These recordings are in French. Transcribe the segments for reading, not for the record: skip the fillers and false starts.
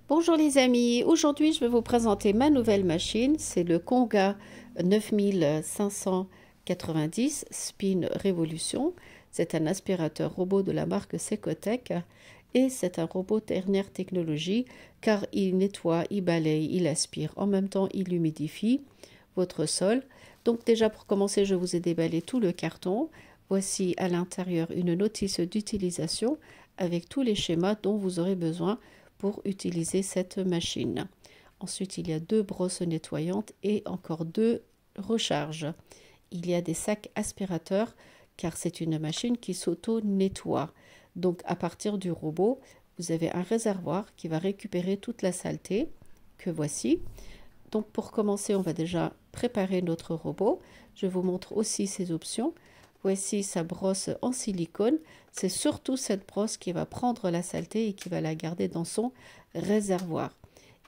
Bonjour les amis, aujourd'hui je vais vous présenter ma nouvelle machine, c'est le Konga 9590 Spin Revolution. C'est un aspirateur robot de la marque Secotec et c'est un robot dernière technologie car il nettoie, il balaye, il aspire, en même temps il humidifie votre sol. Donc déjà pour commencer je vous ai déballé tout le carton. Voici à l'intérieur une notice d'utilisation avec tous les schémas dont vous aurez besoin pour utiliser cette machine. Ensuite, il y a deux brosses nettoyantes et encore deux recharges. Il y a des sacs aspirateurs car c'est une machine qui s'auto-nettoie. Donc à partir du robot, vous avez un réservoir qui va récupérer toute la saleté que voici. Donc pour commencer, on va déjà préparer notre robot. Je vous montre aussi ses options. Voici sa brosse en silicone. C'est surtout cette brosse qui va prendre la saleté et qui va la garder dans son réservoir.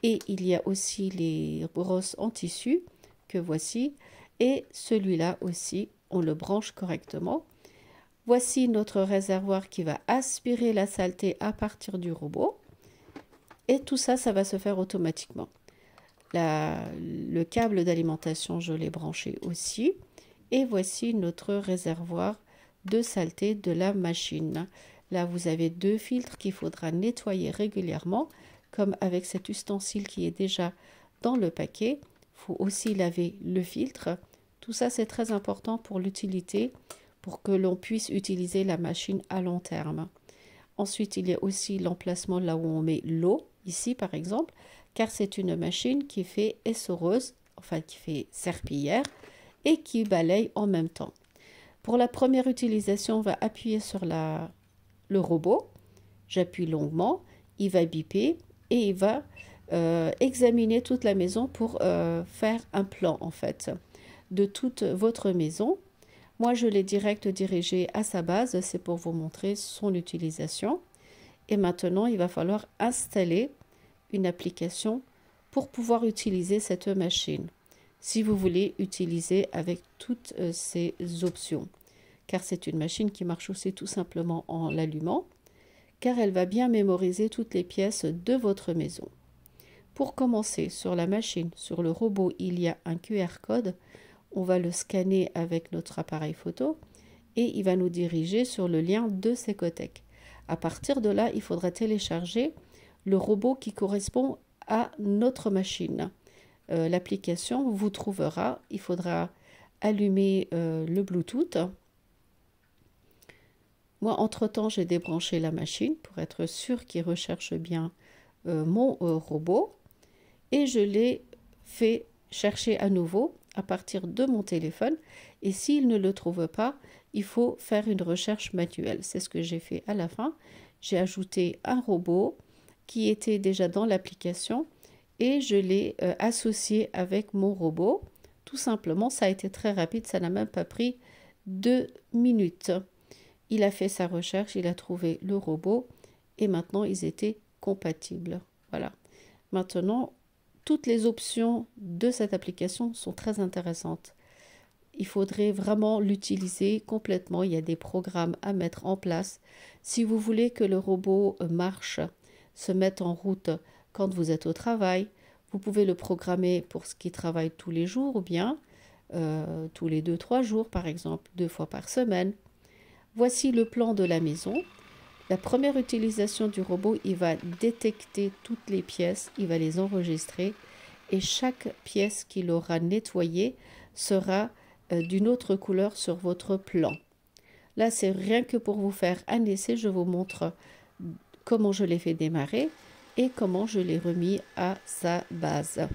Et il y a aussi les brosses en tissu que voici. Et celui-là aussi, on le branche correctement. Voici notre réservoir qui va aspirer la saleté à partir du robot. Et tout ça, ça va se faire automatiquement. Le câble d'alimentation, je l'ai branché aussi. Et voici notre réservoir de saleté de la machine. Là, vous avez deux filtres qu'il faudra nettoyer régulièrement, comme avec cet ustensile qui est déjà dans le paquet. Il faut aussi laver le filtre. Tout ça, c'est très important pour l'utilité, pour que l'on puisse utiliser la machine à long terme. Ensuite, il y a aussi l'emplacement là où on met l'eau, ici par exemple, car c'est une machine qui fait essoreuse, enfin qui fait serpillière, et qui balaye en même temps. Pour la première utilisation, on va appuyer sur le robot. J'appuie longuement, il va biper et il va examiner toute la maison pour faire un plan en fait de toute votre maison. Moi, je l'ai direct dirigé à sa base, c'est pour vous montrer son utilisation. Et maintenant, il va falloir installer une application pour pouvoir utiliser cette machine, si vous voulez utiliser avec toutes ces options, car c'est une machine qui marche aussi tout simplement en l'allumant, car elle va bien mémoriser toutes les pièces de votre maison. Pour commencer, sur la machine, sur le robot, il y a un QR code. On va le scanner avec notre appareil photo et il va nous diriger sur le lien de Secotec. À partir de là, il faudra télécharger le robot qui correspond à notre machine. L'application vous trouvera, il faudra allumer le Bluetooth. Moi, entre-temps, j'ai débranché la machine pour être sûr qu'il recherche bien mon robot et je l'ai fait chercher à nouveau à partir de mon téléphone et s'il ne le trouve pas, il faut faire une recherche manuelle. C'est ce que j'ai fait à la fin. J'ai ajouté un robot qui était déjà dans l'application et je l'ai associé avec mon robot. Tout simplement, ça a été très rapide, ça n'a même pas pris 2 minutes. Il a fait sa recherche, il a trouvé le robot et maintenant ils étaient compatibles. Voilà. Maintenant, toutes les options de cette application sont très intéressantes. Il faudrait vraiment l'utiliser complètement. Il y a des programmes à mettre en place. Si vous voulez que le robot marche, se mette en route quand vous êtes au travail, vous pouvez le programmer pour ce qui travaille tous les jours ou bien tous les 2-3 jours, par exemple, 2 fois par semaine. Voici le plan de la maison. La première utilisation du robot, il va détecter toutes les pièces, il va les enregistrer et chaque pièce qu'il aura nettoyée sera d'une autre couleur sur votre plan. Là, c'est rien que pour vous faire un essai, je vous montre comment je l'ai fait démarrer et comment je l'ai remis à sa base.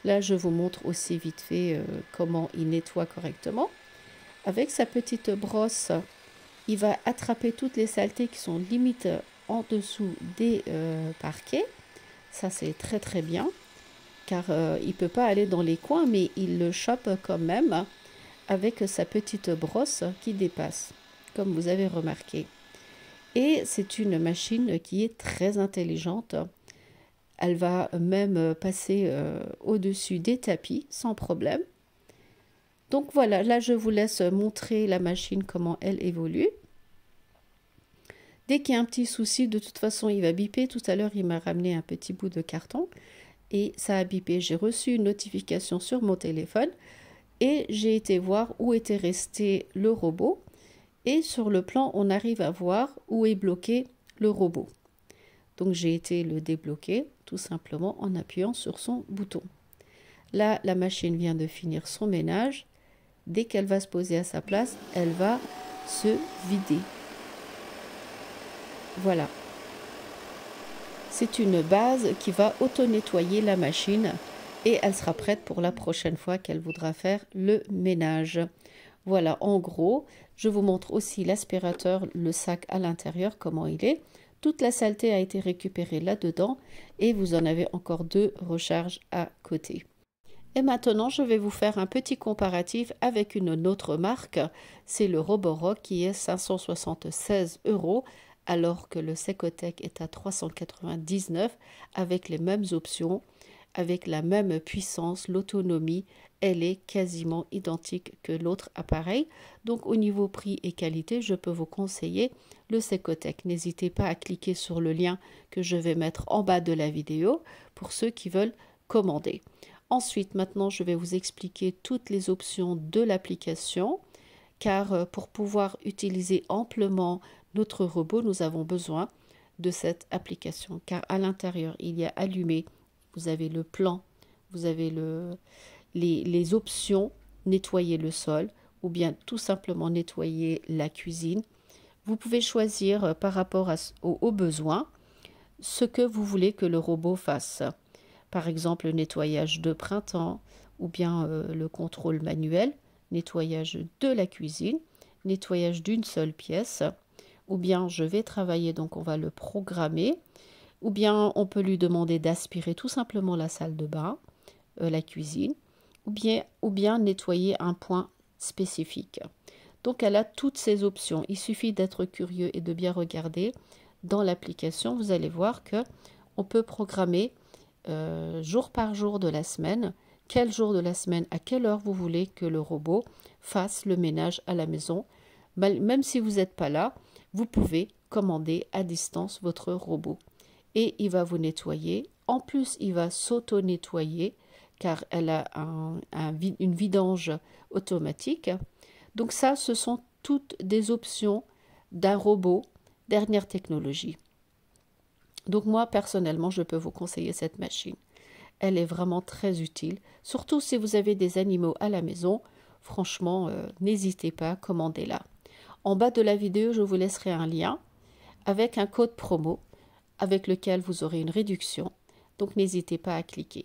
Là, je vous montre aussi vite fait comment il nettoie correctement. Avec sa petite brosse, il va attraper toutes les saletés qui sont limite en dessous des parquets. Ça, c'est très très bien, car il ne peut pas aller dans les coins, mais il le chope quand même avec sa petite brosse qui dépasse, comme vous avez remarqué. Et c'est une machine qui est très intelligente. Elle va même passer au-dessus des tapis sans problème. Donc voilà, là je vous laisse montrer la machine, comment elle évolue. Dès qu'il y a un petit souci, de toute façon, il va biper. Tout à l'heure, il m'a ramené un petit bout de carton et ça a bipé. J'ai reçu une notification sur mon téléphone et j'ai été voir où était resté le robot. Et sur le plan, on arrive à voir où est bloqué le robot. Donc j'ai été le débloquer tout simplement en appuyant sur son bouton. Là, la machine vient de finir son ménage. Dès qu'elle va se poser à sa place, elle va se vider. Voilà. C'est une base qui va auto-nettoyer la machine et elle sera prête pour la prochaine fois qu'elle voudra faire le ménage. Voilà, en gros, je vous montre aussi l'aspirateur, le sac à l'intérieur, comment il est. Toute la saleté a été récupérée là-dedans et vous en avez encore 2 recharges à côté. Et maintenant, je vais vous faire un petit comparatif avec une autre marque. C'est le Roborock qui est 576 € alors que le Secotech est à 399 avec les mêmes options, avec la même puissance, l'autonomie, elle est quasiment identique que l'autre appareil. Donc au niveau prix et qualité, je peux vous conseiller le Secotech. N'hésitez pas à cliquer sur le lien que je vais mettre en bas de la vidéo pour ceux qui veulent commander. Ensuite, maintenant, je vais vous expliquer toutes les options de l'application, car pour pouvoir utiliser amplement notre robot, nous avons besoin de cette application, car à l'intérieur, il y a allumé, vous avez le plan, vous avez les options, nettoyer le sol, ou bien tout simplement nettoyer la cuisine. Vous pouvez choisir par rapport aux besoins ce que vous voulez que le robot fasse. Par exemple, le nettoyage de printemps ou bien le contrôle manuel, nettoyage de la cuisine, nettoyage d'une seule pièce, ou bien je vais travailler, donc on va le programmer, ou bien on peut lui demander d'aspirer tout simplement la salle de bain, la cuisine, ou bien nettoyer un point spécifique. Donc elle a toutes ces options. Il suffit d'être curieux et de bien regarder dans l'application. Vous allez voir que on peut programmer jour par jour de la semaine, quel jour de la semaine, à quelle heure vous voulez que le robot fasse le ménage à la maison. Même si vous n'êtes pas là, vous pouvez commander à distance votre robot. Et il va vous nettoyer. En plus, il va s'auto-nettoyer car elle a une vidange automatique. Donc ça, ce sont toutes des options d'un robot dernière technologie. Donc moi, personnellement, je peux vous conseiller cette machine. Elle est vraiment très utile, surtout si vous avez des animaux à la maison. Franchement, n'hésitez pas, commandez-la. En bas de la vidéo, je vous laisserai un lien avec un code promo avec lequel vous aurez une réduction. Donc n'hésitez pas à cliquer.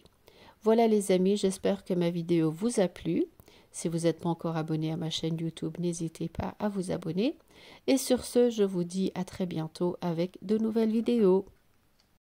Voilà les amis, j'espère que ma vidéo vous a plu. Si vous n'êtes pas encore abonné à ma chaîne YouTube, n'hésitez pas à vous abonner. Et sur ce, je vous dis à très bientôt avec de nouvelles vidéos.